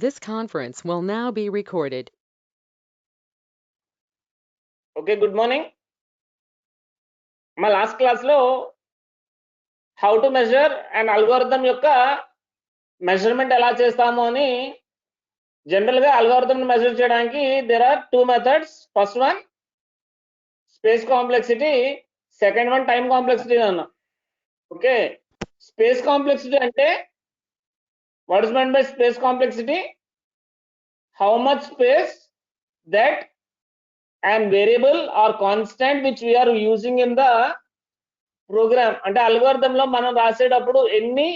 This conference will now be recorded. Okay, good morning. మా last class లో how to measure and algorithm యొక్క measurement ఎలా చేస్తాము అని జనరల్ గా అల్గోరిథం మెజర్ చేయడానికి there are two methods. First one space complexity, second one time complexity అన్న. Okay, space complexity అంటే what is meant by space complexity? How much space that and variable or constant which we are using in the program. అంటే అల్గోరిథం లో మనం రాసేటప్పుడు ఎన్ని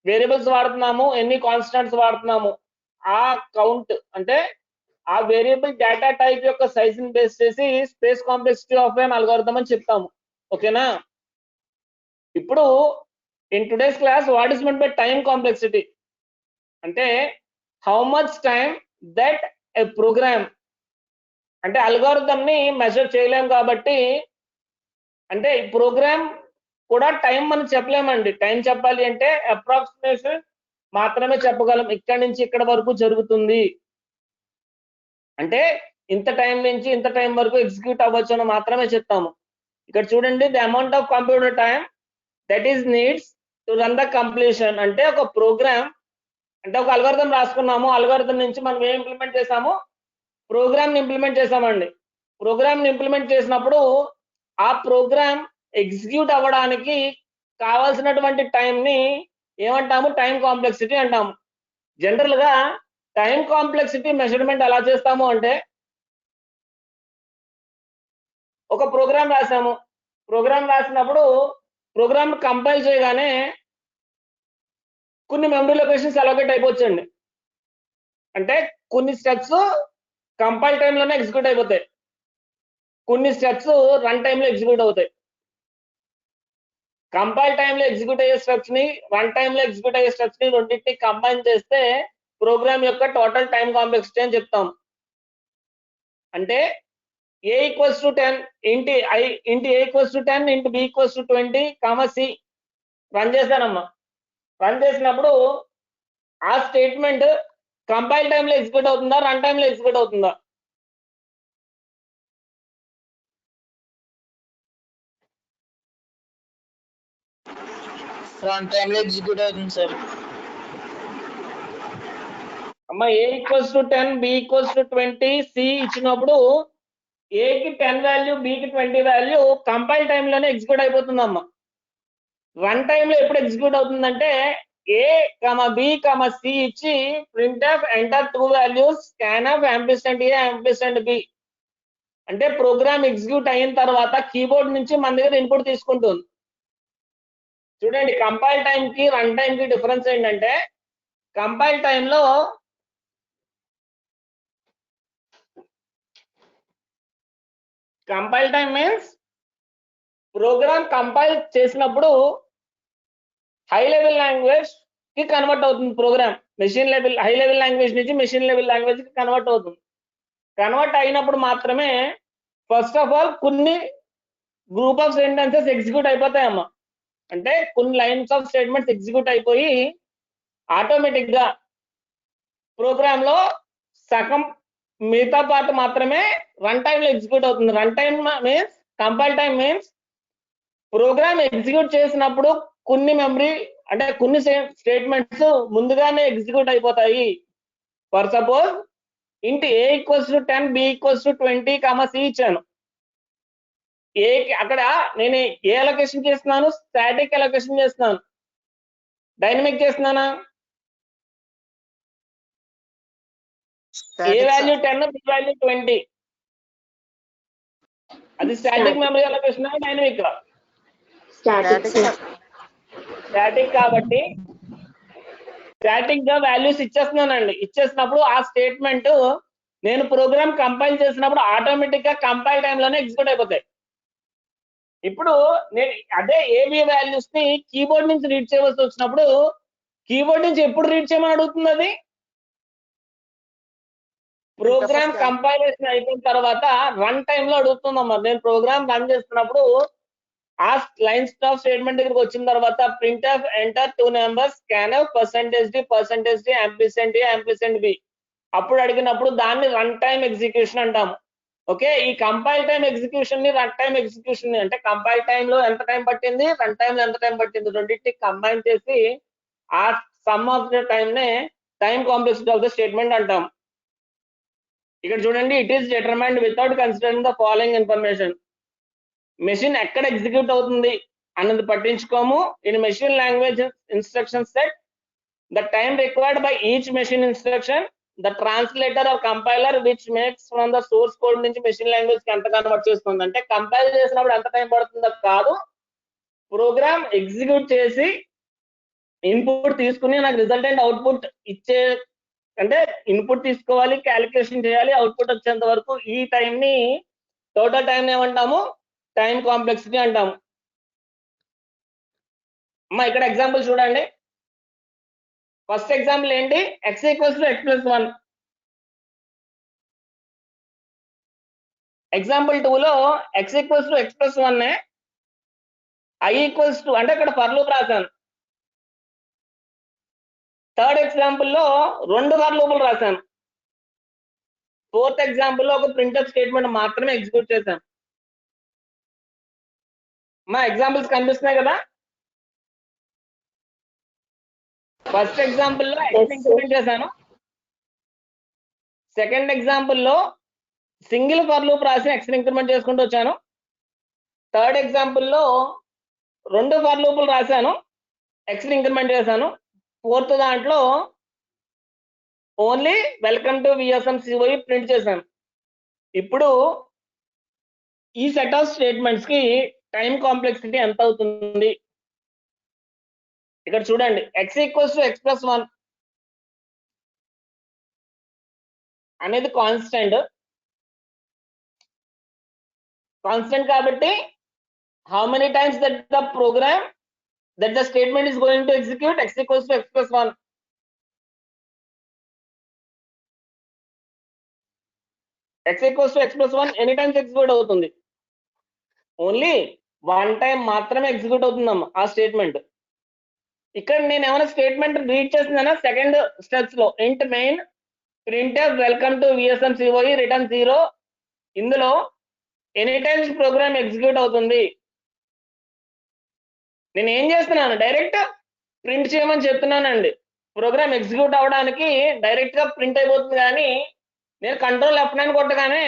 variables వాడుతున్నాము, ఎన్ని కాన్స్టెంట్స్ వాడుతున్నాము, ఆ కౌంట్ అంటే ఆ వేరియబుల్ డేటా టైప్ యొక్క సైజ్ ని బేస్ చేసి space complexity of n algorithm అని చెప్తాము. ఓకేనా? ఇప్పుడు in today's class what is meant by time complexity అంటే how much time that a program, అంటే అల్గోరిథం ని మెజర్ చేయలేం కాబట్టి, అంటే ఈ ప్రోగ్రామ్ కూడా టైం మనం చెప్పలేమండి. టైం చెప్పాలి అంటే అప్రాక్సిమేషన్ మాత్రమే చెప్పగలం. ఇక్కడ నుంచి ఇక్కడ వరకు జరుగుతుంది అంటే ఇంత టైం నుంచి ఇంత టైం వరకు ఎగ్జిక్యూట్ అవ్వచ్చు అని మాత్రమే చెప్తాము. ఇక్కడ చూడండి, the amount of computer time that is needs to run the completion. అంటే ఒక ప్రోగ్రామ్ అంటే ఒక అల్గోరిథం రాసుకున్నాము, అల్గోరిథం నుంచి మనం ఏం ఇంప్లిమెంట్ చేసాము, ప్రోగ్రామ్ ని ఇంప్లిమెంట్ చేసామండి. ప్రోగ్రామ్ ని ఇంప్లిమెంట్ చేసినప్పుడు ఆ ప్రోగ్రామ్ ఎగ్జిక్యూట్ అవ్వడానికి కావాల్సినటువంటి టైం ని ఏమంటాము? టైం కాంప్లెక్సిటీ అంటాము. జనరల్ గా టైం కాంప్లెక్సిటీ మెజర్మెంట్ ఎలా చేస్తాము అంటే, ఒక ప్రోగ్రామ్ రాసాము, ప్రోగ్రామ్ రాసినప్పుడు ప్రోగ్రామ్ కంపైల్ చేయగానే కొన్ని మెమరీ లొకేషన్స్ అలొకేట్ అయిపోవచ్చండి. అంటే కొన్ని స్టెప్స్ కంపైల్ టైంలోనే ఎగ్జిక్యూట్ అయిపోతాయి, కొన్ని స్టెప్స్ రన్ టైంలో ఎగ్జిక్యూట్ అవుతాయి. కంపైల్ టైంలో ఎగ్జిక్యూట్ అయ్యే స్టెప్స్ ని, రన్ టైంలో ఎగ్జిక్యూట్ అయ్యే స్టెప్స్ ని రెండింటిని కంబైన్ చేస్తే ప్రోగ్రామ్ యొక్క టోటల్ టైం కాంప్లెక్సిటీ అని చెప్తాం. అంటే a ఈక్వల్స్ టు 10 ఇంటి i ఇంటి a ఈక్వల్స్ టు 10 ఇంటి b equals to 20 c run చేశానమ్మా. రన్ చేసినప్పుడు ఆ స్టేట్మెంట్ కంపైల్ టైంలో ఎగ్జిక్యూట్ అవుతుందా, రన్ టైంలో ఎగ్జిక్యూట్ అవుతుందా? రన్ టైమ్ లో ఎగ్జిక్యూట్ అవుతుంది సార్. అమ్మ, a equals to 10 b equals to 20 c ఇచ్చినప్పుడు a కి 10 వాల్యూ, b కి 20 వాల్యూ కంపైల్ టైంలోనే ఎగ్జిక్యూట్ అయిపోతుందమ్మా. రన్ టైంలో ఎప్పుడు ఎగ్జిక్యూట్ అవుతుందంటే a, b, c ఇచ్చి printf enter two values scanf ampersand a ampersand b అంటే ప్రోగ్రామ్ ఎగ్జిక్యూట్ అయిన తర్వాత కీబోర్డ్ నుంచి మన దగ్గర ఇన్పుట్ తీసుకుంటుంది. చూడండి, కంపైల్ టైం కి రన్ టైం కి డిఫరెన్స్ ఏంటంటే, కంపైల్ టైంలో compile time means program compile చేసినప్పుడు హై లెవెల్ లాంగ్వేజ్ కి కన్వర్ట్ అవుతుంది. Program machine level, high level language నుంచి మెషిన్ లెవెల్ లాంగ్వేజ్ కి కన్వర్ట్ అవుతుంది. కన్వర్ట్ అయినప్పుడు మాత్రమే ఫస్ట్ ఆఫ్ ఆల్ కొన్ని గ్రూప్ ఆఫ్ సెంటెన్సెస్ ఎగ్జిక్యూట్ అయిపోతాయమ్మా. అంటే కొన్ని లైన్స్ ఆఫ్ స్టేట్మెంట్స్ ఎగ్జిక్యూట్ అయిపోయి ఆటోమేటిక్ గా ప్రోగ్రామ్ లో సగం మిగతా పార్ట్ మాత్రమే రన్ టైమ్ లో ఎగ్జిక్యూట్ అవుతుంది. Run time means, compile time means programme execute చేసినప్పుడు కొన్ని మెమరీ అంటే కొన్ని స్టేట్మెంట్స్ ముందుగానే ఎగ్జిక్యూట్ అయిపోతాయి. ఫర్ సపోజ్ ఇంటి a equals to 10 b equals to 20 c ఇచ్చాను. ఏ అక్కడ నేను ఏ అలొకేషన్ చేస్తున్నాను? స్టాటిక్ అలొకేషన్ చేస్తున్నాను. డైనమిక్ చేస్తున్నానా? ఏ వాల్యూ 10, బి వాల్యూ 20, అది static memory allocation, dynamic? Static కాబట్టి స్టాటిక్ గా వాల్యూస్ ఇచ్చేస్తున్నానండి. ఇచ్చేసినప్పుడు ఆ స్టేట్మెంట్ నేను ప్రోగ్రామ్ కంపైల్ చేసినప్పుడు ఆటోమేటిక్ గా కంపైల్ టైంలోనే ఎగ్జిక్యూట్ అయిపోతాయి. ఇప్పుడు నేను అదే ఏబి వాల్యూస్ ని కీబోర్డ్ నుంచి రీడ్ చేయవలసి వచ్చినప్పుడు కీబోర్డ్ నుంచి ఎప్పుడు రీడ్ చేయమని అడుగుతుంది? అది ప్రోగ్రామ్ కంపైలేషన్ అయిపోయిన తర్వాత రన్ టైమ్ లో అడుగుతుందమ్మా. నేను ప్రోగ్రామ్ రన్ చేస్తున్నప్పుడు ఆ లైన్స్ ఆఫ్ స్టేట్మెంట్ దగ్గరికి వచ్చిన తర్వాత printf enter 2 numbers scanf %d ampersand B అప్పుడు అడిగినప్పుడు దాన్ని రన్ టైమ్ ఎగ్జిక్యూషన్ అంటాము. ఓకే, ఈ కంపైల్ టైమ్ ఎగ్జిక్యూషన్ ని రన్ టైమ్ ఎగ్జిక్యూషన్ ని అంటే కంపైల్ టైమ్ లో ఎంత టైం పట్టింది, రన్ టైమ్ లో ఎంత టైం పట్టింది, రెండింటిని కంబైన్ చేసి ఆ సమ్ ఆఫ్ ద టైం నే time complexity of the statement అంటాం. ఇక్కడ చూడండి, it is determined without considering the following information. Machine ఎక్కడ ఎగ్జిక్యూట్ అవుతుంది అన్నది పట్టించుకోము. In machine language instruction set the time required by each machine instruction the translator or compiler which makes from the source code నుంచి machine language కి ఎంత convert చేస్తుంది. అంటే compile చేసినప్పుడు ఎంత టైం పడుతుందో కాదు, ప్రోగ్రామ్ ఎగ్జిక్యూట్ చేసి ఇన్పుట్ తీసుకుని నాకు రిజల్టెంట్ అవుట్పుట్ ఇచ్చే, అంటే ఇన్పుట్ తీసుకోవాలి, క్యాలిక్యులేషన్ చేయాలి, అవుట్పుట్ వచ్చేంత వరకు ఈ టైం ని టోటల్ టైం ఏమంటాము, టైం కాంప్లెక్సిటీ అంటాము. అమ్మా ఇక్కడ ఎగ్జాంపుల్ చూడండి. ఫస్ట్ ఎగ్జాంపుల్ ఏంటి, x equals to x plus 1. Example 2 లో x equals to x plus 1 నే i ఈక్వల్స్ టు, అంటే ఇక్కడ ఫర్ లూప్ రాశాను. థర్డ్ ఎగ్జాంపుల్ లో 2 ఫర్ లూపులు రాశాను. ఫోర్త్ ఎగ్జాంపుల్ లో ఒక ప్రింట్ఎఫ్ స్టేట్మెంట్ మాత్రమే ఎగ్జిక్యూట్ చేశాను. మా ఎగ్జాంపుల్స్ కనిపిస్తున్నాయి కదా. ఫస్ట్ ఎగ్జాంపుల్ లో x ఇంక్రిమెంట్ చేశాను. సెకండ్ ఎగ్జాంపుల్ లో సింగిల్ ఫర్ లూప్ రాసి x ఇంక్రిమెంట్ చేసుకుంటూ వచ్చాను. థర్డ్ ఎగ్జాంపుల్ లో 2 ఫర్ లూపులు రాశాను, x ఇంక్రిమెంట్ చేశాను. ఫోర్త్ దాంట్లో only welcome to VSMCOE print చేశాను. ఇప్పుడు ఈ సెట్ ఆఫ్ స్టేట్మెంట్స్ కి టైం కాంప్లెక్సిటీ ఎంత అవుతుంది ఇక్కడ చూడండి. x equals to x plus 1 అనేది కాన్స్టెంట్ కాబట్టి how many times that the program that the statement is going to execute, x equals to x plus 1. x equals to x plus 1 any times execute అవుతుంది, only one time మాత్రమే execute అవుతుందమ్మా ఆ statement. ఇక్కడ నేను ఏమైనా statement read చేస్తున్నానా, second steps లో ఇంట్ main printf welcome to VSMCOE return 0. ఇందులో ఎనీ టైమ్స్ ప్రోగ్రామ్ ఎగ్జిక్యూట్ అవుతుంది. నేను ఏం చేస్తున్నాను, డైరెక్ట్ ప్రింట్ చేయమని చెప్తున్నానండి. ప్రోగ్రామ్ ఎగ్జిక్యూట్ అవడానికి డైరెక్ట్ గా ప్రింట్ అయిపోతుంది, కానీ నేను కంట్రోల్ F9 కొట్టగానే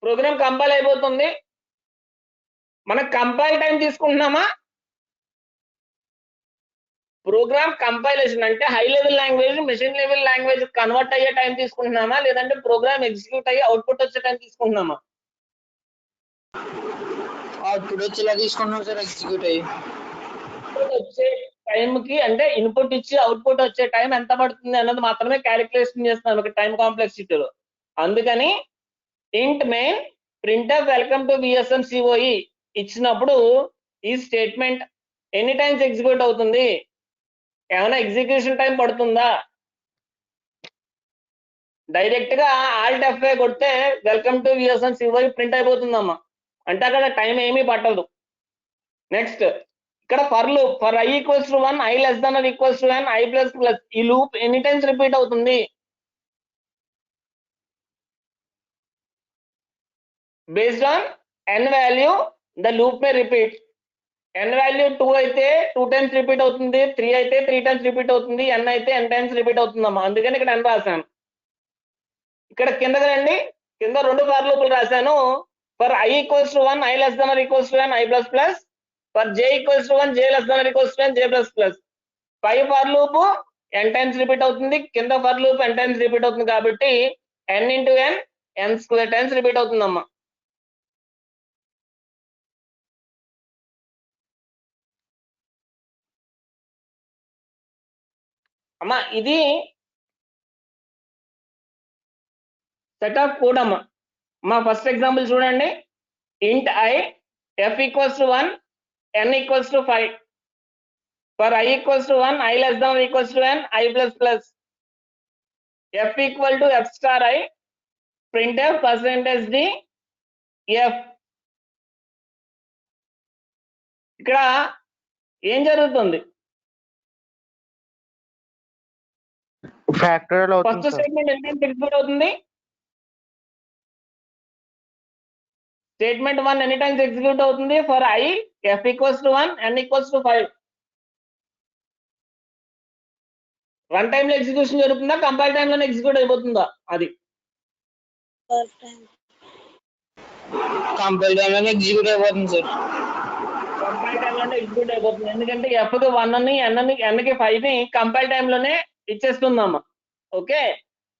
ప్రోగ్రామ్ కంపైల్ అయిపోతుంది. మనం కంపైల్ టైం తీసుకుంటున్నామా, ప్రోగ్రామ్ కంపైలేషన్ అంటే high level language machine level language convert అయ్యే టైం తీసుకుంటున్నామా, లేదంటే ప్రోగ్రామ్ ఎగ్జిక్యూట్ అయ్యి అవుట్పుట్ వచ్చే టైం తీసుకుంటున్నామా? అవుట్పుట్ వచ్చేలా తీసుకుంటున్నాం సార్, ఎగ్జిక్యూట్ అయ్యి. వచ్చే టైం కి, అంటే ఇన్పుట్ ఇచ్చి అవుట్పుట్ వచ్చే టైం ఎంత పడుతుంది అన్నది మాత్రమే క్యాలిక్యులేషన్ చేస్తున్నాను ఒక టైం కాంప్లెక్సిటీలో. అందుకని ఇంట్ main printf welcome to VSMCOE ఇచ్చినప్పుడు ఈ స్టేట్మెంట్ ఎన్ని టైమ్స్ ఎగ్జిక్యూట్ అవుతుంది, ఏమైనా ఎగ్జిక్యూషన్ టైం పడుతుందా, డైరెక్ట్ గా ఆల్ట్ F5 కొడితే వెల్కమ్ టు VSMCOE ప్రింట్ అయిపోతుందమ్మా, అంటే అక్కడ టైం ఏమీ పట్టదు. నెక్స్ట్ ఇక్కడ for loop for i equals to 1 i less than or equals to n i plus plus, ఈ లూప్ ఎన్ని టైమ్స్ రిపీట్ అవుతుంది, based on n value the loop May repeat. n value 2 అయితే 2 times repeat అవుతుంది, 3 అయితే 3 times repeat అవుతుంది, n అయితే n times repeat అవుతుందమ్మా. అందుకని ఇక్కడ n రాశాను. ఇక్కడ కిందకి రండి, కింద 2 ఫర్ లూపులు రాశాను. For i equals to 1 i less than or equals to n i plus plus, for j equals to 1 j less than or equals to n j plus plus. పై for loop n times repeat అవుతుంది, కింద for loop n times repeat అవుతుంది, కాబట్టి n into n n square times repeat అవుతుందమ్మా. అమ్మా ఇది set of code అమ్మా. మా ఫస్ట్ ఎగ్జాంపుల్ చూడండి. ఇంట్ i f equals to 1 n equals to 5. For i equals to 1 i less than equals to n i plus plus. f equal to f star i printf %d f ఇక్కడ ఏం జరుగుతుంది? Factorial first అవుతుంది sir. Statement ఎన్ని times execute అవుతుంది? Statement 1 ఎన్ని times execute అవుతుంది? For I f equals to 1 n equals to 5. Run time లో execution జరుగుతుందా, కంపైల్ టైమ్ లోనే ఎగ్జిక్యూట్ అయిపోతుందా? అది కంపైల్ టైం లోనే ఎగ్జిక్యూట్ అయిపోతుంది సార్. కంపైల్ టైమ్ లోనే ఎగ్జిక్యూట్ అయిపోతుంది. ఎందుకంటే f కి 1 అని n కి 5 ని కంపైల్ టైమ్ లోనే ఇచ్చేస్తుందమ్మా. Okay,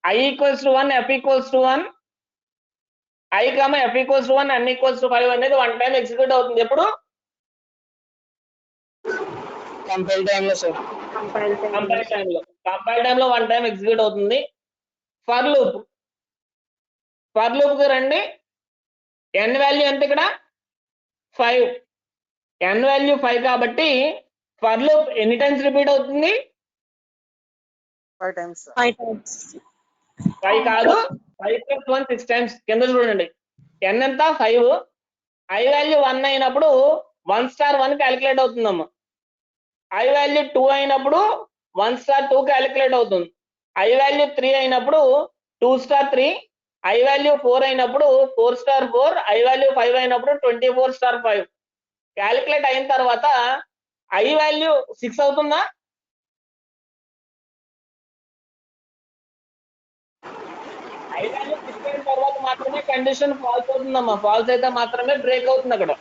I equals to 1 f equals to 1 I, f equals to 1 n equals to 5 అనేది వన్ టైం ఎగ్జిక్యూట్ అవుతుంది. ఎప్పుడు? కంపైల్ టైం లో సార్. కంపైల్ టైమ్ లో వన్ టైం ఎగ్జిక్యూట్ అవుతుంది. ఫర్ లూప్ కి రండి. n వాల్యూ ఎంత ఇక్కడ? 5. n వాల్యూ 5 కాబట్టి ఫర్ లూప్ ఎన్ని టైమ్స్ రిపీట్ అవుతుంది? 5 టైమ్స్. 5 కాదు, 5 + 1 6 టైమ్స్. కింద చూడండి, n ఎంత? 5. I వాల్యూ 1 అయినప్పుడు 1*1 క్యాలిక్యులేట్ అవుతుందమ్మా. I వాల్యూ 2 అయినప్పుడు 1*2 క్యాలిక్యులేట్ అవుతుంది. I వాల్యూ 3 అయినప్పుడు 2*3. I వాల్యూ 4 అయినప్పుడు 4*4. I వాల్యూ 5 అయినప్పుడు 24*5 క్యాలిక్యులేట్ అయిన తర్వాత I వాల్యూ 6 అవుతుందా? I వాల్యూ 6 అయిన తర్వాత మాత్రమే కండిషన్ ఫాల్స్ అవుతుందమ్మా. ఫాల్స్ అయితే మాత్రమే బ్రేక్ అవుతుంది అక్కడ.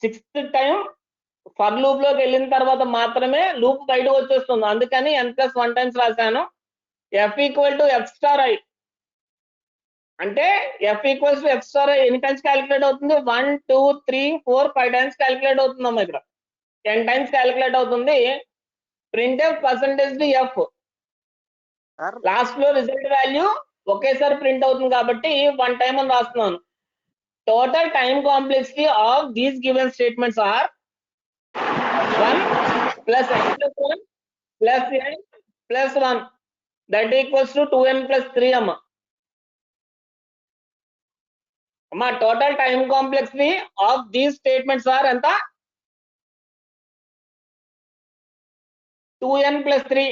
సిక్స్త్ టైం ఫర్ లూప్ లోకి వెళ్ళిన తర్వాత మాత్రమే లూప్ బయటకు వచ్చేస్తుంది. అందుకని n+1 టైమ్స్ రాశాను. f ఈక్వల్ టు f*i అంటే f ఈక్వల్స్ టు f*i ఎన్ని టైమ్స్ క్యాలిక్యులేట్ అవుతుంది? 1 2 3 4 5 టైమ్స్ క్యాలిక్యులేట్ అవుతుందమ్మా. ఇక్కడ 10 టైమ్స్ క్యాలిక్యులేట్ అవుతుంది. ప్రింట్ఎఫ్ %f లాస్ట్ లో రిజల్ట్ వాల్యూ ఒకేసారి ప్రింట్ అవుతుంది కాబట్టి 1 టైం అని రాస్తున్నాను. Total time complexity of these given statements are 1 + n+1 + n + 1 that equals to 2n + 3 అమ్మా. Total time complexity of these statements are ఎంత? 2n + 3.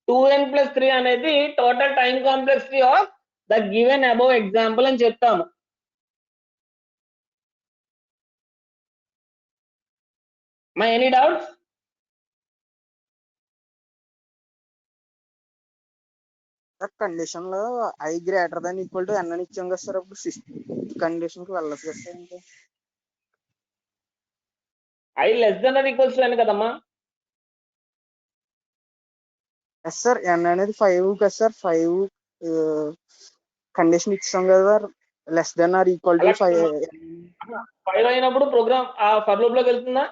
2n + 3 అనేది total time complexity of the given above example అని చెప్తాము. Any doubts? Condition లో I greater than equal to n అని ఇచ్చాం కదా sir. అప్పుడు కండిషన్ కి వెళ్ళదు కదా సార్. ఇంకా I less than or equals to n కదమ్మా. ఎస్ సార్, n అనేది 5 కదా సార్. 5 కండిషన్ ఇచ్చాం కదా, less than or equal to 5. 5 అయినప్పుడు ప్రోగ్రామ్ ఆ ఫర్ లూప్ లోకి వెళ్తుందా?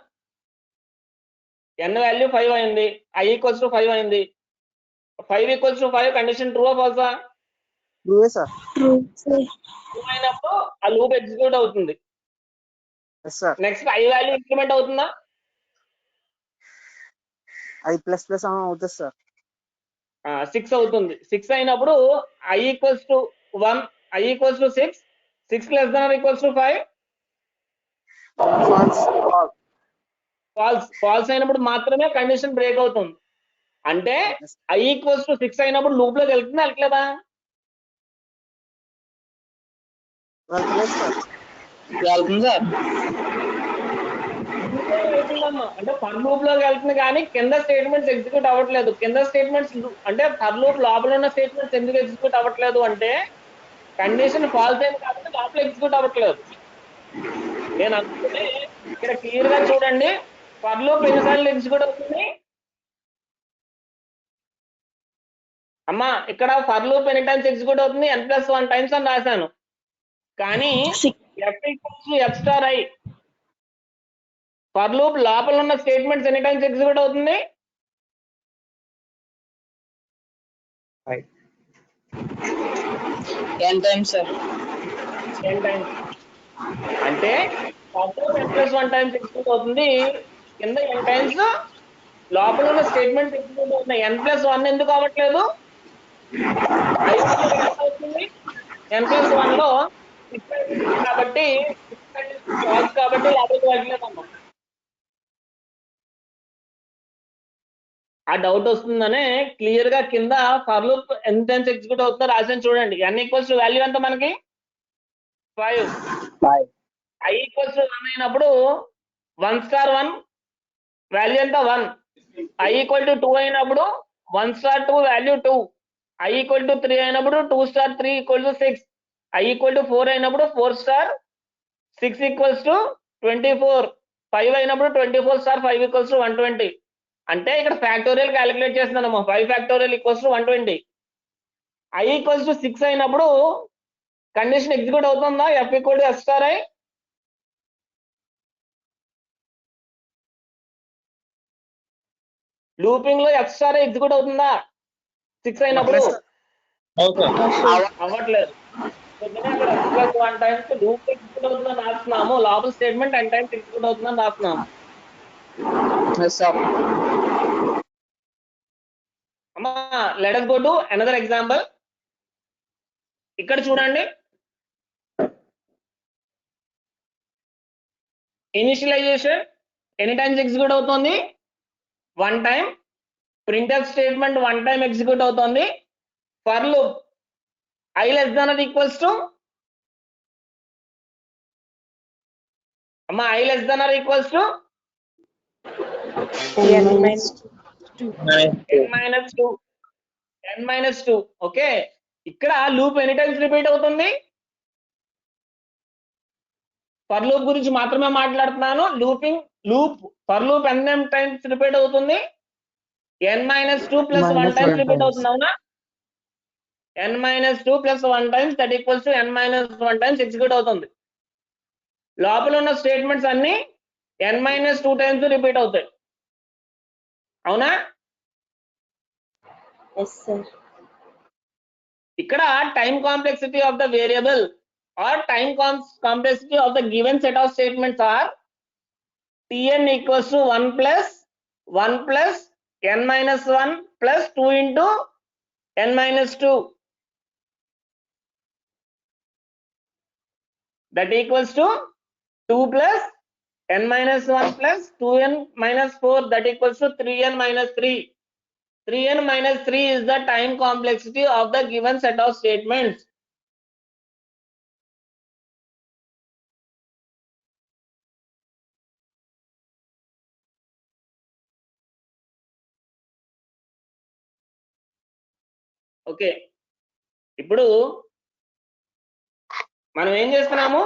n వాల్యూ 5 అయింది, I ఈక్వల్స్ టు 5 అయింది. 5 ఈక్వల్స్ టు 5 కండిషన్ ట్రూ ఆ ఫాల్సా? True sir. ట్రూ అయినప్పుడు ఆ లూప్ ఎగ్జిక్యూట్ అవుతుంది. Yes sir. Next I value increment అవుతుందా? I++ అవుతుంది సార్. 6 అవుతుంది. 6 అయినప్పుడు I equals to 1, I equals to 6. 6 less than or equals to 5 false అయినప్పుడు మాత్రమే కండిషన్ బ్రేక్ అవుతుంది. అంటే I ఈక్వల్స్ టు 6 అయినప్పుడు లూప్ లోకి వెళ్తుందా, వెళ్ళట్లేదా? వెళ్తుంది సార్. అంటే ఫర్ లూప్ లోకి వెళ్తుంది కానీ కింద స్టేట్మెంట్స్ ఎగ్జిక్యూట్ అవ్వట్లేదు. కింద స్టేట్మెంట్స్ అంటే ఫర్ లూప్ లోపల ఉన్న స్టేట్మెంట్స్ ఎందుకు ఎగ్జిక్యూట్ అవ్వట్లేదు అంటే కండిషన్ ఫాల్స్ అయింది కాబట్టి లోపల ఎగ్జిక్యూట్ అవ్వట్లేదు. నేను అనుకుంటే ఇక్కడ క్లియర్ గా చూడండి, ఫర్ లూప్ ఎన్నిసార్లు ఎగ్జిక్యూట్ అవుతుంది అమ్మా? ఇక్కడ ఫర్ లూప్ ఎన్ని టైమ్స్ ఎగ్జిక్యూట్ అవుతుంది? n+1 టైమ్స్ అని రాశాను. కానీ f equals to f*i for loop లోపల ఉన్న స్టేట్మెంట్స్ ఎన్ని టైమ్స్ ఎగ్జిక్యూట్ అవుతుంది? 10 టైమ్స్ సార్. 10 టైమ్స్. అంటే n+1 టైమ్స్ ఎగ్జిక్యూట్ అవుతుంది. కింద n టైమ్స్ లోపల ఉన్న స్టేట్మెంట్ ఎగ్జిక్యూట్ అవుతున్నాయి. n+1 ఎందుకు అవ్వట్లేదు? I వాల్యూ ఎంత అవుతుంది? n+1 లో 6 కాబట్టి ఫాల్స్ కాబట్టి లోపలికి వెళ్ళలేదమ్మా. ఆ డౌట్ వస్తుందనే క్లియర్ గా కింద ఫర్ లూప్ ఎంత ఎగ్జిక్యూట్ అవుతుందో రాసాను చూడండి. n వాల్యూ ఎంత మనకి 5. i 1 అయినప్పుడు 1*1 వాల్యూ ఎంత 1. i 2 అయినప్పుడు 1*2 వాల్యూ 2. i 3 అయినప్పుడు 2*3 6. i 4 అయినప్పుడు 4*6 24. 5 అయినప్పుడు 24*5 120. అంటే ఇక్కడ ఫ్యాక్టోరియల్ క్యాలిక్యులేట్ చేస్తున్నాము. 5 ఫ్యాక్టోరియల్ 120. i 6 అయినప్పుడు కండిషన్ ఎగ్జిక్యూట్ అవుతుందా? f s*i. లూపింగ్ లో f ఎగ్జిక్యూట్ అవుతుందా 6 అయినప్పుడు? అవ్వట్లేదు. అక్కడ f+1 టైమ్స్ లూప్ ఎగ్జిక్యూట్ అవుతుందని రాస్తున్నాము. లోపల స్టేట్మెంట్ n టైమ్స్ ఎగ్జిక్యూట్ అవుతుందని రాస్తున్నాము. అమ్మా let us go to another example. ఇక్కడ చూడండి, ఇనిషియలైజేషన్ ఎన్ని టైమ్స్ ఎగ్జిక్యూట్ అవుతుంది? 1 time. Printf statement 1 time execute అవుతుంది. ఫర్ లూప్ i <= అమ్మా i <= n-2. ఓకే, ఇక్కడ లూప్ ఎన్ని టైమ్స్ రిపీట్ అవుతుంది? ఫర్ లూప్ గురించి మాత్రమే మాట్లాడుతున్నాను. లూప్ ఫర్ లూప్ ఎన్ని టైమ్స్ రిపీట్ అవుతుంది? n-2 + 1 టైమ్స్ రిపీట్ అవుతుంది. అవునా? n-2 + 1 times that equals to n-1 times execute అవుతుంది. లోపల ఉన్న స్టేట్మెంట్స్ అన్ని n-2 టైమ్స్ రిపీట్ అవుతాయి. అవునా? ఇక్కడ time complexity of the variable or time complexity of the given set of statements are tn = 1 + 1 + n-1 + 2 into n-2 that equals to 2 + n-1 + 2n-4 that equals to 3n-3. 3n-3 is the time complexity of the given set of statements. Okay, ఇప్పుడు మనం ఏం చేస్తున్నాము?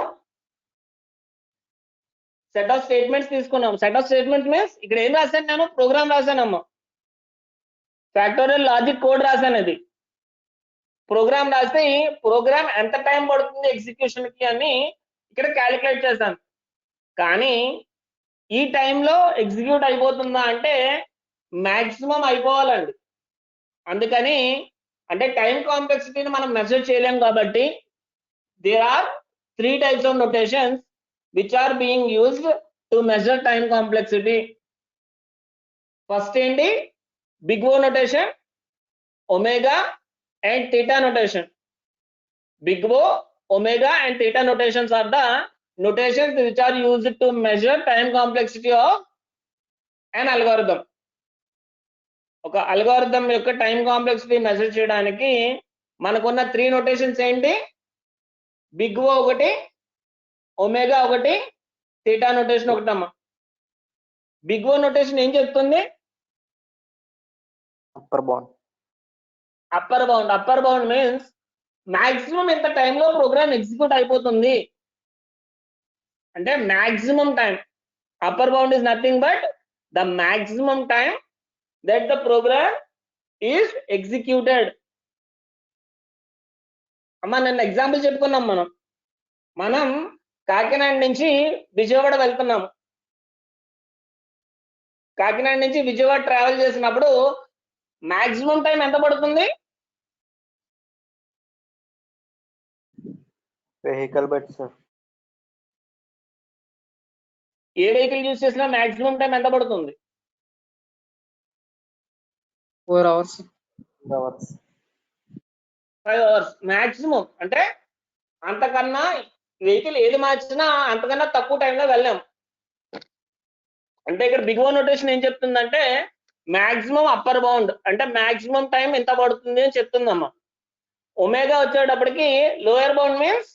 Set of statements తీసుకున్నాము. Set of statements means ఇక్కడ ఏం రాశాను? నేను programme రాశానమ్మా. Factorial logic code రాశాను. ఇది ప్రోగ్రామ్ రాస్తే ప్రోగ్రామ్ ఎంత టైం పడుతుంది ఎగ్జిక్యూషన్ కి అని ఇక్కడ క్యాలిక్యులేట్ చేశాను. కానీ ఈ టైంలో ఎగ్జిక్యూట్ అయిపోతుందా అంటే మాక్సిమం అయిపోవాలండి. అందుకని అంటే టైం కాంప్లెక్సిటీని మనం మెజర్ చేయలేం కాబట్టి there are 3 types of notations which are being used to measure time complexity. First ఏంటి? Big O notation, omega and theta notation. Big O, omega and theta notations are the notations which are used to measure time complexity of an algorithm. ఒక algorithm యొక్క time complexity measure చేయడానికి మనకున్న 3 notations ఏంటి? Big ఓ ఒకటి, omega ఒకటి, theta notation ఒకటమ్మా. Big ఓ notation ఏం చెప్తుంది? Upper bound. Upper bound means maximum ఎంత టైంలో ప్రోగ్రామ్ ఎగ్జిక్యూట్ అయిపోతుంది అంటే maximum time. Upper bound is nothing but the maximum time that the program is executed. అమ్మా నేను ఎగ్జాంపుల్ చెప్పుకున్నాం. మనం కాకినాడ నుంచి విజయవాడ వెళ్తున్నాము. కాకినాడ నుంచి విజయవాడ ట్రావెల్ చేసినప్పుడు మాక్సిమం టైం ఎంత పడుతుంది? వెహికల్ బట్టి సార్. ఏ వెహికల్ యూజ్ చేసినా మాక్సిమం టైం ఎంత పడుతుంది? 4 hours. 5 hours maximum. అంటే అంతకన్నా వెహికల్ ఏది మార్చినా అంతకన్నా తక్కువ టైంలో వెళ్ళాం. అంటే ఇక్కడ బిగ్ వన్ నోటేషన్ ఏం చెప్తుందంటే మాక్సిమం అప్పర్ బౌండ్ అంటే మాక్సిమం టైం ఎంత పడుతుంది అని చెప్తుందమ్మా. ఒమేగా వచ్చేటప్పటికి lower bound means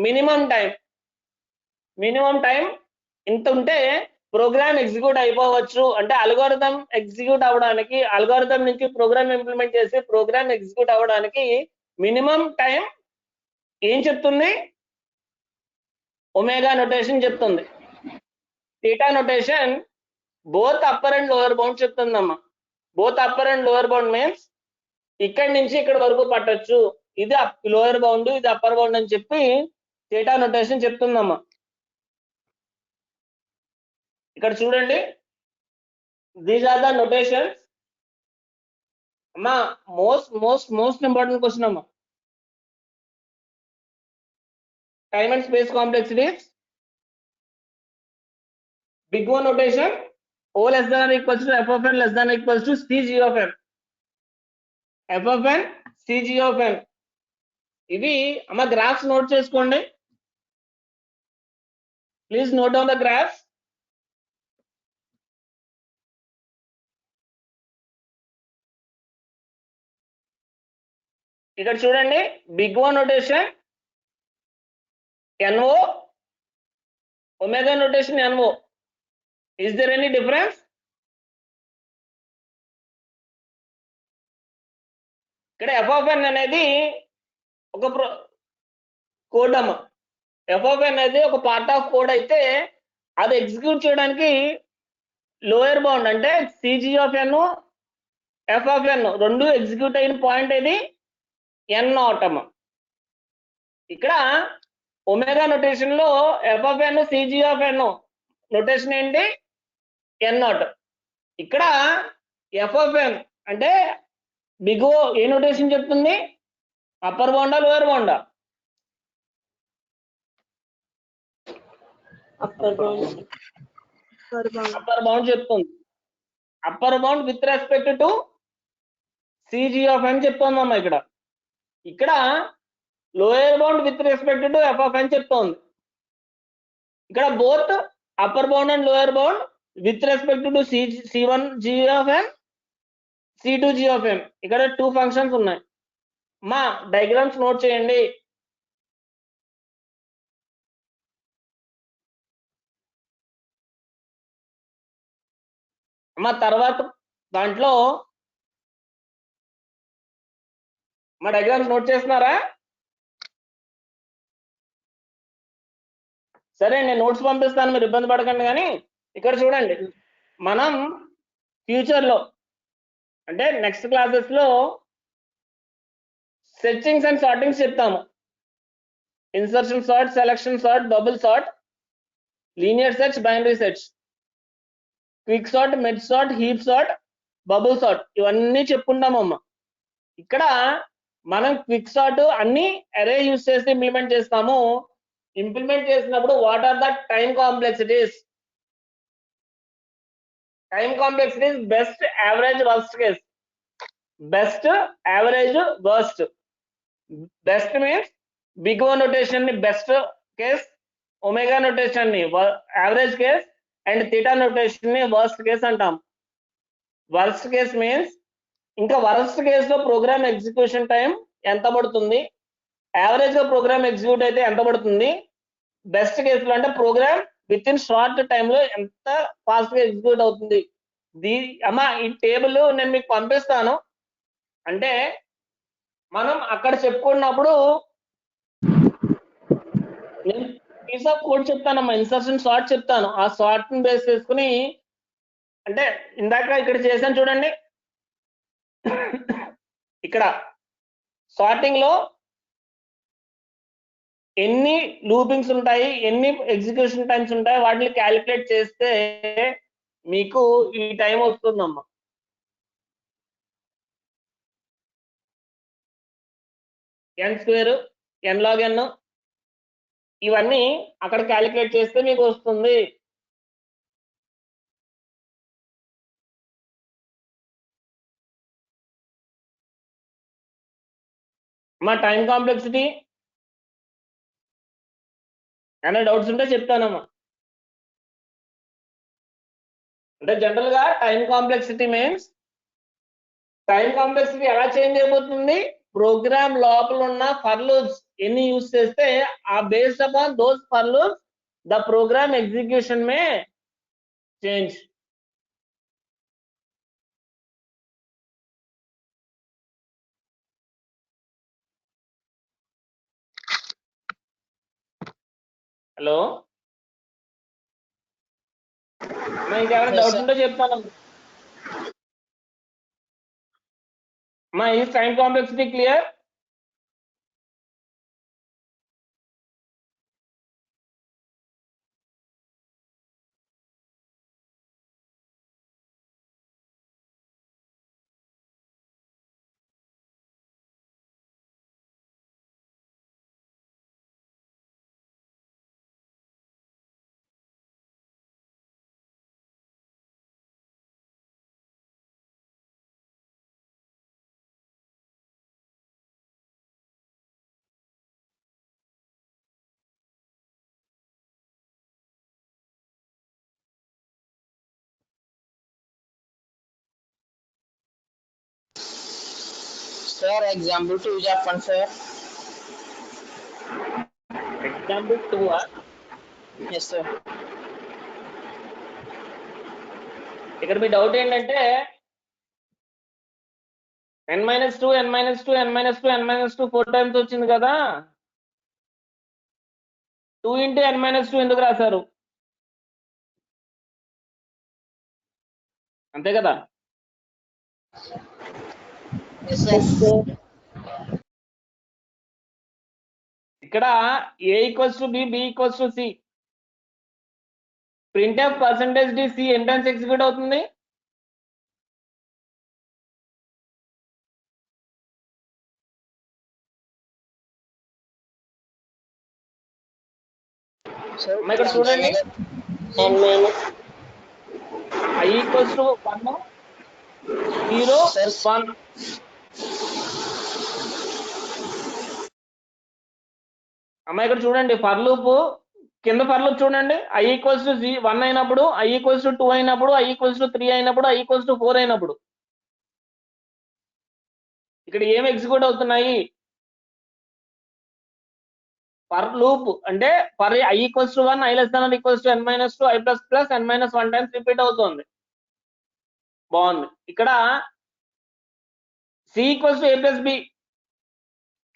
minimum time. Minimum time ఇంత ఉంటే ప్రోగ్రామ్ ఎగ్జిక్యూట్ అయిపోవచ్చు. అంటే అల్గోరిథం ఎగ్జిక్యూట్ అవ్వడానికి, అల్గోరిథం నుంచి ప్రోగ్రామ్ ఇంప్లిమెంట్ చేసి ప్రోగ్రామ్ ఎగ్జిక్యూట్ అవ్వడానికి మినిమం టైం ఏం చెప్తుంది? ఒమేగా నొటేషన్ చెప్తుంది. Theta notation both upper and lower bound చెప్తుందమ్మా. Both upper and lower bound means ఇక్కడి నుంచి ఇక్కడ వరకు పట్టొచ్చు, ఇది లోయర్ బౌండ్, ఇది అప్పర్ బౌండ్ అని చెప్పి థీటా నొటేషన్ చెప్తుందమ్మా. ఇక్కడ చూడండి, దీస్ ఆర్ ద నొటేషన్స్ అమ్మా. మోస్ట్ ఇంపార్టెంట్ క్వశ్చన్ అమ్మా. Time and space complexities, big one notation O less than or equals to f of n less than or equals to Cg of n. f of n Cg of n. ఇవి అమ్మ graphs note చేసుకోండి. Please note down the graphs. ఇక్కడ చూడండి, big one notation NO, omega notation NO. Is there any difference? ఇక్కడ f of n అనేది ఒక code అమ్మ. F of n అనేది ఒక పార్ట్ ఆఫ్ కోడ్ అయితే అది ఎగ్జిక్యూట్ చేయడానికి లోయర్ బౌండ్ అంటే c g of n, f of n రెండు ఎగ్జిక్యూట్ అయిన పాయింట్ ఏది? ఎన్ నాట్ అమ్మ. ఇక్కడ ఒమేగా నొటేషన్ లో f of n c g of n notation ఏంటి? N naught. ఇక్కడ ఎఫ్ ఆఫ్ ఎన్ అంటే బిగ్ ఏ నొటేషన్ చెప్తుంది? అప్పర్ బౌండా లోయర్ బౌండా? అప్పర్ బౌండ్ అప్పర్ బౌండ్ చెప్తుంది. Upper bound with respect to c g of n చెప్తుందమ్మా. ఇక్కడ lower bound with respect to f of n చెప్తోంది. ఇక్కడ both upper bound and lower bound with respect to C1 G of n, C2 G of n. ఇక్కడ 2 functions ఉన్నాయి. మా diagrams note చేయండి. మా తర్వాత దాంట్లో మా డయాగ్రామ్స్ నోట్ చేస్తున్నారా? సరే, నేను నోట్స్ పంపిస్తాను, మీరు ఇబ్బంది పడకండి. కానీ ఇక్కడ చూడండి, మనం ఫ్యూచర్లో అంటే నెక్స్ట్ క్లాసెస్ లో సెర్చింగ్స్ అండ్ సార్టింగ్స్ చెప్తాము. Insertion sort, selection sort, bubble sort, linear search, binary search, quick sort, merge sort, heap sort, bubble sort, ఇవన్నీ చెప్పుకుంటామమ్మా. ఇక్కడ మనం క్విక్ సార్ట్ అన్ని అరే యూస్ చేసి ఇంప్లిమెంట్ చేస్తాము. ఇంప్లిమెంట్ చేసినప్పుడు what are the time complexities? Time complexities best, average, worst case. Best, average, worst. Best means big one notation ని best case, omega notation ని average case, and theta notation ని worst case అంటాం. Worst case means ఇంకా worst case లో program execution time ఎంత పడుతుంది, average గా programme execute అయితే ఎంత పడుతుంది, బెస్ట్ కేసులో అంటే ప్రోగ్రామ్ విత్ ఇన్ షార్ట్ టైంలో ఎంత ఫాస్ట్ గా ఎగ్జిక్యూట్ అవుతుంది. అమ్మా ఈ టేబుల్ నేను మీకు పంపిస్తాను. అంటే మనం అక్కడ చెప్పుకున్నప్పుడు నేను పీస్ ఆఫ్ కోడ్ చెప్తానమ్మా, ఇన్సర్షన్ సార్ట్ చెప్తాను. ఆ సార్ట్ ని బేస్ చేసుకుని అంటే ఇందాక ఇక్కడ చేశాను చూడండి, ఇక్కడ సార్టింగ్ లో ఎన్ని లూపింగ్స్ ఉంటాయి, ఎన్ని ఎగ్జిక్యూషన్ టైమ్స్ ఉంటాయి, వాటిని క్యాలిక్యులేట్ చేస్తే మీకు ఈ టైం వస్తుందమ్మా. n square, n log n, ఇవన్నీ అక్కడ క్యాలిక్యులేట్ చేస్తే మీకు వస్తుంది. మా టైం కాంప్లెక్సిటీ ఏమైనా డౌట్స్ ఉంటే చెప్తానమ్మా. అంటే జనరల్ గా time complexity means time complexity ఎలా చేంజ్ అయిపోతుంది, ప్రోగ్రామ్ లోపల ఉన్న ఫర్ లూప్స్ ఎన్ని యూజ్ చేస్తే ఆ based upon those for loops the program execution May change. Hello ఇంకేమైనా డౌట్ ఉంటే చెప్తాను అమ్మా. ఈ time complexity clear? Sir example 2 చెప్పండి సార్. Example 2 yes sir. ఇక్కడ మీ డౌట్ ఏంటంటే n-2 n-2 n-2 n-2 4 times వచ్చింది కదా, 2 into n-2 ఎందుకు రాశారు? అంతే కదా. Yes sir. ఇక్కడ a equals to b, b equals to c. Print of percentage D C ఎన్ని టైమ్స్ ఎగ్జిక్యూట్ అవుతుంది? ఇక్కడ చూడండి, i ఈక్వల్స్ టు 1 0 1. అమ్మ ఇక్కడ చూడండి, ఫర్ లూప్ కింద ఫర్ లూప్ చూడండి, i ఈక్వల్స్ టు 1 అయినప్పుడు, i ఈక్వల్స్ టు 2 అయినప్పుడు, i ఈక్వల్స్ టు 3 అయినప్పుడు, i ఈక్వల్స్ టు 4 అయినప్పుడు ఇక్కడ ఏం ఎగ్జిక్యూట్ అవుతున్నాయి? ఫర్ లూప్ అంటే for i equals to 1, i less than or equals to n-2, i plus plus n-1 times repeat అవుతుంది. బాగుంది. ఇక్కడ c equals to a plus b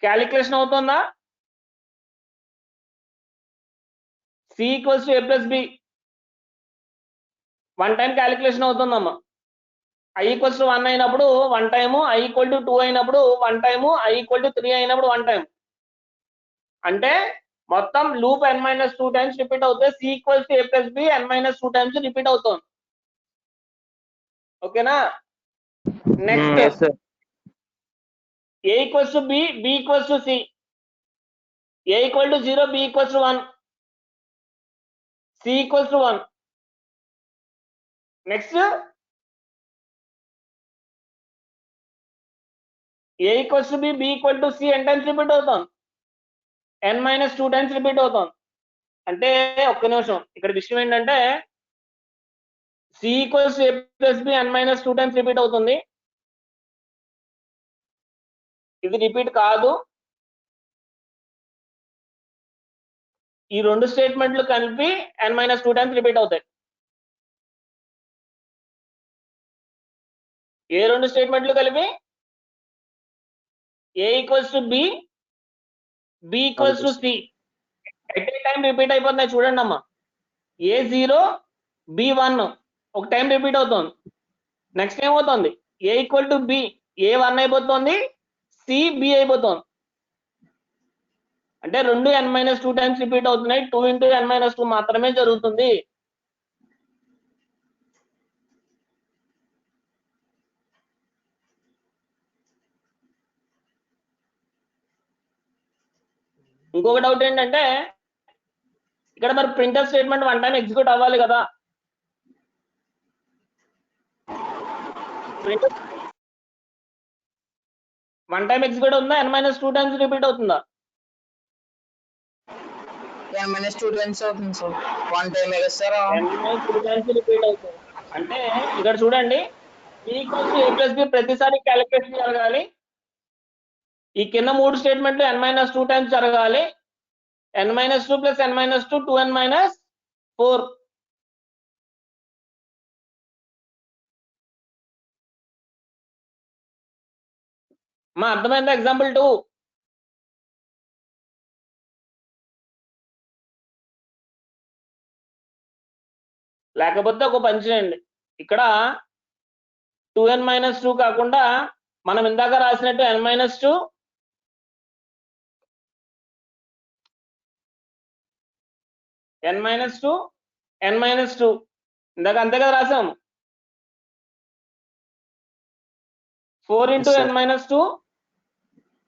calculation అవుతుందా? c equals to a plus b 1 time calculation అవుతుందమ్మా. i equals to 1 అయినప్పుడు 1 time, i equal to 2 అయినప్పుడు 1 time, i equal to 3 అయినప్పుడు 1 time. అంటే మొత్తం లూప్ n-2 టైమ్స్ రిపీట్ అవుతుంది. c equals to a plus b n-2 times repeat అవుతుంది. ఓకేనా. Next a equals to b, b equals to c. a equal to 0, b equals to 1, c equals to 1. Next a equals to b, b equal to c N times repeat అవుతాం? n-2 times repeat అవుతాం. అంటే ఒక్క నిమిషం, ఇక్కడ విషయం ఏంటంటే c equals to a plus b n-2 times repeat అవుతుంది. ఇది రిపీట్ కాదు. ఈ రెండు స్టేట్మెంట్లు కలిపి n-2 టైమ్స్ రిపీట్ అవుతాయి. ఏ రెండు స్టేట్మెంట్లు కలిపి? a equals to b, b equals to c at a time repeat అయిపోతున్నాయి చూడండి అమ్మా. a0 b1 ఒక టైం రిపీట్ అవుతుంది. నెక్స్ట్ ఏమవుతుంది? a equal to b, a1 అయిపోతుంది, c b అయిపోతుంది. అంటే రెండు n-2 టైమ్స్ రిపీట్ అవుతున్నాయి. 2 into n-2 మాత్రమే జరుగుతుంది. ఇంకొక డౌట్ ఏంటంటే ఇక్కడ మరి ప్రింటర్ స్టేట్మెంట్ 1 టైం ఎగ్జిక్యూట్ అవ్వాలి కదా. ప్రింటర్ 1 టైం ఎగ్జిక్యూట్ అవుతుందా, n-2 టైమ్స్ రిపీట్ అవుతుందా? n minus 2 times అవుతుంది సార్ వన్ టైం కదా sir n minus 2 times repeat అవుతుంది. అంటే ఇక్కడ చూడండి b equals to a plus b ప్రతిసారి క్యాలిక్యులేషన్ జరగాలి. ఈ కింద 3 స్టేట్మెంట్లు n minus 2 టైమ్స్ జరగాలి. n minus 2 plus n minus 2 2n minus 4. మా అర్థమైందా ఎగ్జాంపుల్ 2? లేకపోతే ఒక పని చేయండి, ఇక్కడ 2n minus 2 కాకుండా మనం ఇందాక రాసినట్టు n minus 2 n minus 2 n minus 2 ఇందాక అంతే కదా రాసాం. 4 into n minus 2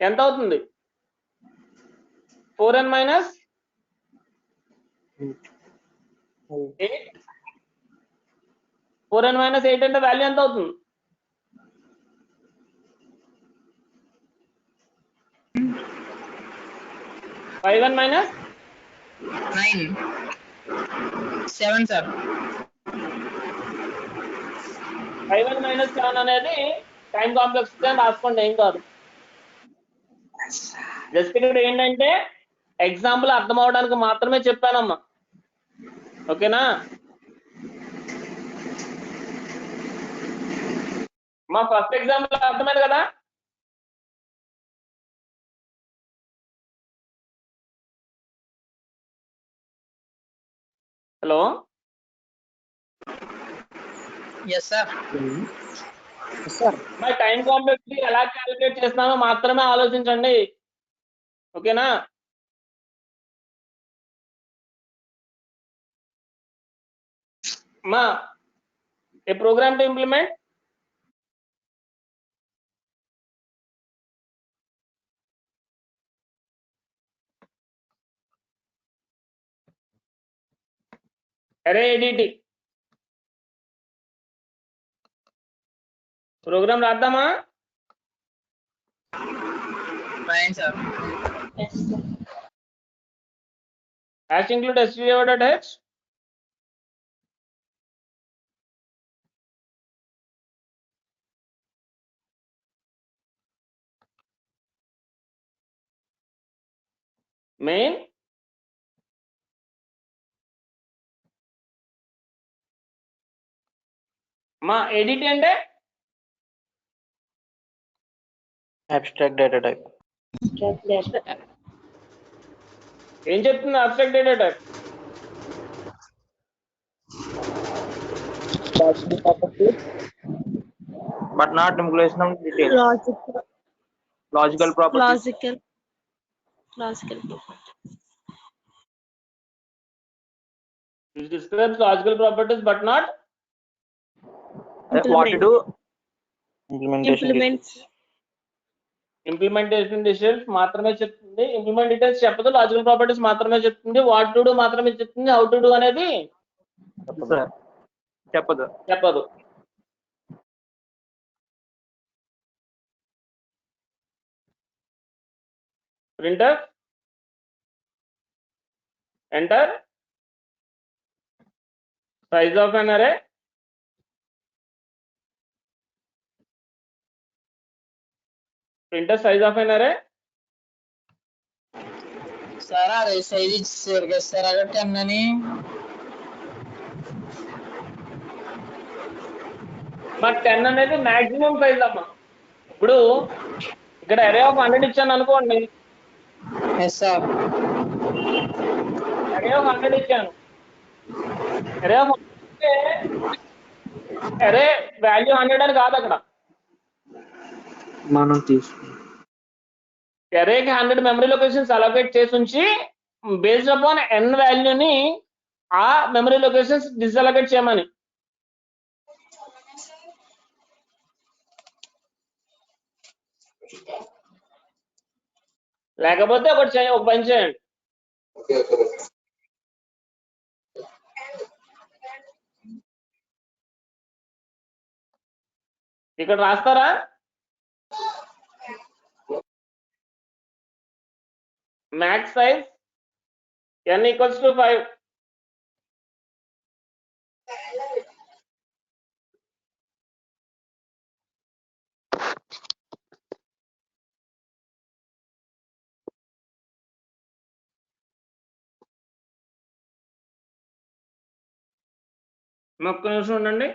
ఎంత అవుతుంది? 4n minus 8. 4n minus 8 అంటే వాల్యూ ఎంత అవుతుంది? 5n minus 9 7 sir 5n minus 7 అనేది టైం కాంప్లెక్సిటీ అని రాసుకోండి, ఏం కాదు. జస్ట్ ఇక్కడ ఏంటంటే ఎగ్జాంపుల్ అర్థం అవడానికి మాత్రమే చెప్పానమ్మా, ఓకేనా? మా ఫస్ట్ ఎగ్జాంపుల్ అర్థమైంది కదా? హలో, ఎస్ సార్ సార్ మరి టైం కాంప్లెక్సిటీ ఎలా క్యాలిక్యులేట్ చేస్తున్నామో మాత్రమే ఆలోచించండి, ఓకేనా? మా a program to implement array ADT program రాద్దామా? Fine sir hash include stdio.h main మా ADT అంటే అబ్స్ట్రాక్ట్ డేటా టైప్. ఏం చెప్తుంది abstract data type? But not implementation of details. Logical properties. It describes logical properties but not What to do? Implementation details మాత్రమే చెప్తుంది. Implement details చెప్పదు, logical properties మాత్రమే చెప్తుంది. What to do మాత్రమే చెప్తుంది. How to do అనేది చెప్పదు. Printer enter size of an array, print size of an array. Sir అరే సైజ్ ఇచ్చేసారు కదా సార్ అక్కడ 10 అని. మరి 10 అనేది మాక్సిమం సైజ్ అమ్మా. ఇప్పుడు ఇక్కడ array of 100 ఇచ్చాను అనుకోండి, ఎస్ సార్ array of 100 ఇచ్చాను. array of 100 array వాల్యూ 100 అని కాదు, అక్కడ మనం తీసుకుంటాం. arrayకి 100 మెమరీ లొకేషన్స్ అలొకేట్ చేసి ఉంచి బేస్డ్ అపాన్ n వాల్యూని ఆ మెమరీ లొకేషన్స్ డిసలొకేట్ చేయమని. లేకపోతే ఒక పని చేయండి, ఇక్కడ రాస్తారా? max size n equals to 5. ఒక్క నిమిషం ఉండండి.